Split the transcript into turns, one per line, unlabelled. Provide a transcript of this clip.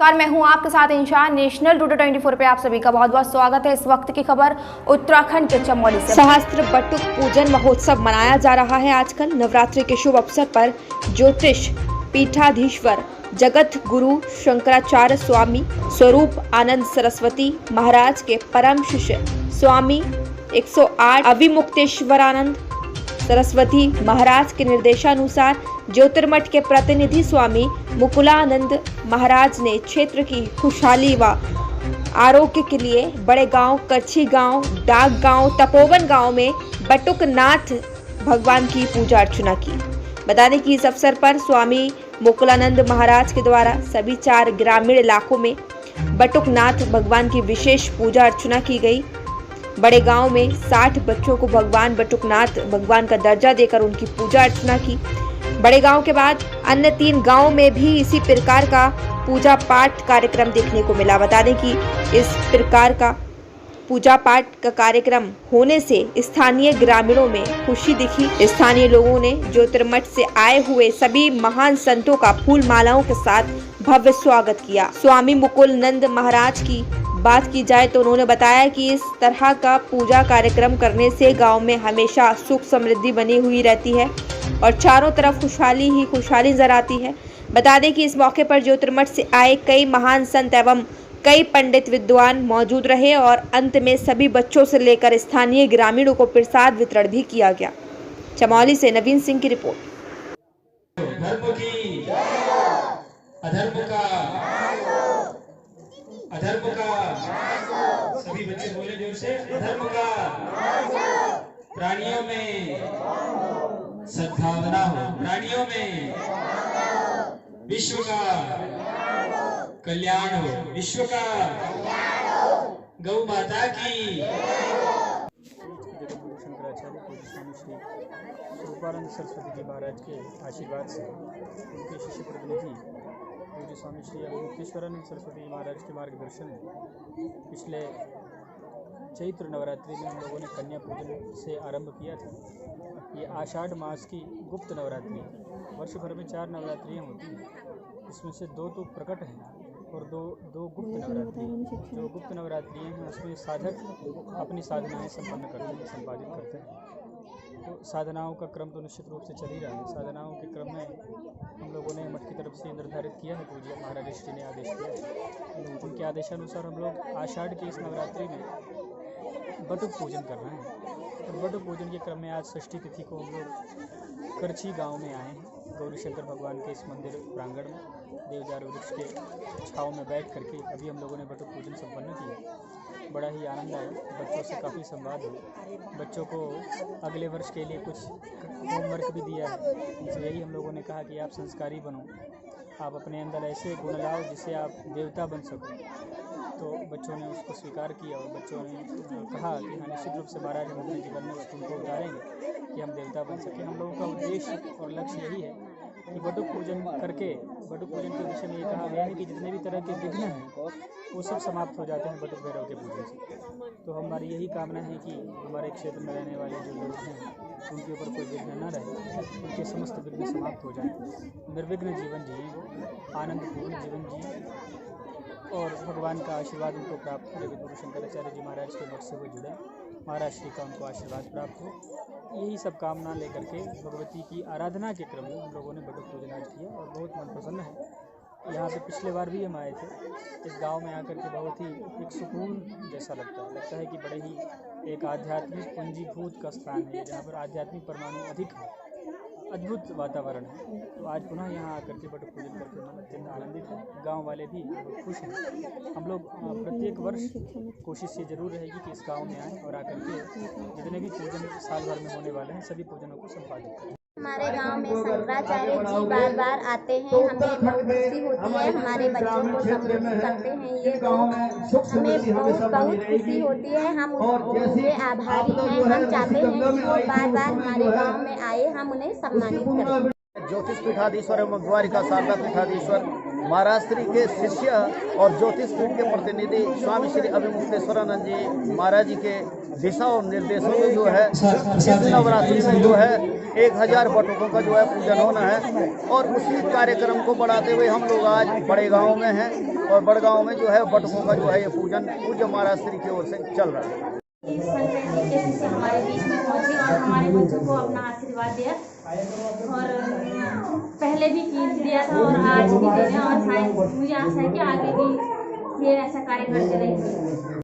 Car मैं हूं आपके साथ इंशान। नेशनल टुडे 24 पे आप सभी का बहुत बहुत स्वागत है। इस वक्त की खबर उत्तराखंड के चमोली से। सहस्त्र बटुक पूजन महोत्सव मनाया जा रहा है। आजकल नवरात्रि के शुभ अवसर पर ज्योतिष पीठाधीश्वर जगत गुरु शंकराचार्य स्वामी स्वरूप आनंद सरस्वती महाराज के परम शिष्य स्वामी 108 अविमुक्तेश्वरानंद सरस्वती महाराज के निर्देशानुसार ज्योतिर्मठ के प्रतिनिधि स्वामी मुकुलानंद महाराज ने क्षेत्र की खुशहाली व आरोग्य के लिए बड़े गांव, कच्छी गांव, डाक गांव, तपोवन गांव में बटुकनाथ भगवान की पूजा अर्चना की। बता दें कि इस अवसर पर स्वामी मुकुलानंद महाराज के द्वारा सभी 4 ग्रामीण इलाकों में बटुकनाथ भगवान की विशेष पूजा अर्चना की गई। बड़े गांव में 60 बच्चों को भगवान बटुकनाथ भगवान का दर्जा देकर उनकी पूजा अर्चना की। बड़े गांव के बाद अन्य 3 गांव में भी इसी प्रकार का पूजा पाठ कार्यक्रम देखने को मिला। बता दें कि इस प्रकार का पूजा पाठ का कार्यक्रम होने से स्थानीय ग्रामीणों में खुशी दिखी। स्थानीय लोगों ने ज्योतिर्मठ से आए हुए सभी महान संतों का फूल मालाओं के साथ भव्य स्वागत किया। स्वामी मुकुलानंद महाराज की बात की जाए तो उन्होंने बताया कि इस तरह का पूजा कार्यक्रम करने से गांव में हमेशा सुख समृद्धि बनी हुई रहती है और चारों तरफ खुशहाली ही खुशहाली नजर आती है। बता दें कि इस मौके पर ज्योतिर्मठ से आए कई महान संत एवं कई पंडित विद्वान मौजूद रहे और अंत में सभी बच्चों से लेकर स्थानीय ग्रामीणों को प्रसाद वितरण भी किया गया। चमोली से नवीन सिंह की रिपोर्ट।
अधर्म का सभी बच्चे बोले जोर से, अधर्म का प्राणियों में सद्भावना हो, प्राणियों में विश्व का कल्याण हो, विश्व का गौ माता की। शंकराचार्य पूज्य स्वामी श्री स्वरूपानंद सरस्वती जी महाराज के आशीर्वाद से उनके शिष्य प्रतिनिधि पूज्य स्वामी श्री अविमुक्तेश्वरानंद सरस्वती जी महाराज के मार्गदर्शन में पिछले चैत्र नवरात्रि में हम लोगों ने कन्या पूजन से आरंभ किया था। ये आषाढ़ मास की गुप्त नवरात्रि, वर्ष भर में 4 नवरात्रियाँ होती हैं, इसमें से 2 तो प्रकट हैं और दो गुप्त नवरात्रि। जो गुप्त नवरात्रियाँ हैं उसमें साधक अपनी साधनाएँ संपन्न करते हैं, संपादित करते हैं। तो साधनाओं का क्रम तो निश्चित रूप से चल ही रहा है। साधनाओं के क्रम में हम लोगों ने मठ की तरफ से निर्धारित किया है, पूज्य महाराज श्री ने आदेश दिया है, उनके आदेशानुसार हम लोग आषाढ़ की इस नवरात्रि में बटुक पूजन कर रहे हैं। और बटुक पूजन के क्रम में आज षष्ठी तिथि को हम लोग करछी गांव में आए हैं। गौरी शंकर भगवान के इस मंदिर प्रांगण में देवदार वृक्ष के छाँव में बैठ करके अभी हम लोगों ने बटुक पूजन संपन्न किया। बड़ा ही आनंद आया, बच्चों से काफ़ी संवाद हुआ। बच्चों को अगले वर्ष के लिए कुछ होमवर्क भी दिया है। इनसे यही हम लोगों ने कहा कि आप संस्कारी बनो, आप अपने अंदर ऐसे गुण लाओ जिससे आप देवता बन सको। तो बच्चों ने उसको स्वीकार किया और बच्चों ने कहा कि हाँ, निश्चित रूप से महाराज हम अपने जीवन में उनको उतारेंगे कि हम देवता बन सकें। हम लोगों का उद्देश्य और लक्ष्य यही है कि बटुक पूजन करके, बटुक पूजन के विषय में ये कहा गया है कि जितने भी तरह के विघ्न हैं वो सब समाप्त हो जाते हैं बटुक भैरव के पूजन से। तो हमारी यही कामना है कि हमारे क्षेत्र में रहने वाले जो लोग हैं उनके ऊपर कोई विघ्न न रहे, उनके समस्त विघ्न समाप्त हो जाएं, निर्विघ्न जीवन जिए, वो आनंदपूर्ण जीवन जिए और भगवान का आशीर्वाद उनको प्राप्त करे। गुरु शंकराचार्य जी महाराज के मठ से वो जुड़े, महाराज श्री का उनको आशीर्वाद प्राप्त हो। यही सब कामना लेकर के भगवती की आराधना के क्रम में हम लोगों ने बटुक पूजन आज किया और बहुत मन प्रसन्न है। यहाँ पे पिछले बार भी हम आए थे। इस गांव में आकर के बहुत ही एक सुकून जैसा लगता है कि बड़े ही एक आध्यात्मिक पंजीभूत का स्थान है जहाँ पर आध्यात्मिक परमाणु अधिक है, अद्भुत वातावरण है। तो आज पुनः यहाँ आकर के बटुक पूजन करके मन अत्यंत आनंदित है। गांव वाले भी बहुत खुश हैं। हम लोग प्रत्येक वर्ष कोशिश ये जरूर रहेगी कि इस गांव में आएँ और आकर के जितने भी पूजन साल भर में होने वाले हैं सभी पूजनों को संपादित करें।
हमारे गांव में शंकराचार्य जी बार बार आते हैं, हमें बहुत खुशी होती है। हमारे बच्चों को संबोधित करते हैं, ये हमें बहुत खुशी होती है। हम उनके आभारी हैं। हम चाहते हैं कि वो बार बार हमारे गांव में आए, हम उन्हें सम्मानित करें।
ज्योतिष पीठाधीश्वर एवं द्वारिका शारदा पीठाधीश्वर महाराष्ट्री के शिष्य और ज्योतिष कूट के प्रतिनिधि स्वामी श्री अभिमुक्तेश्वरानंद जी महाराज जी के दिशा और निर्देशों में जो है इस नवरात्रि में जो है 1000 बटुकों का जो है पूजन होना है। और उसी कार्यक्रम को बढ़ाते हुए हम लोग आज बड़े गांव में हैं और बड़े गांव में जो है बटुकों का जो है ये पूजन पूज्य महाराष्ट्री की ओर से चल रहा है।
से हमारे बीच में पहुंचे और हमारे बच्चों को अपना आशीर्वाद दिया और पहले भी दिया था और आज भी दे रहे हैं और शायद मुझे आशा है कि आगे भी ये ऐसा कार्य करते रहेंगे।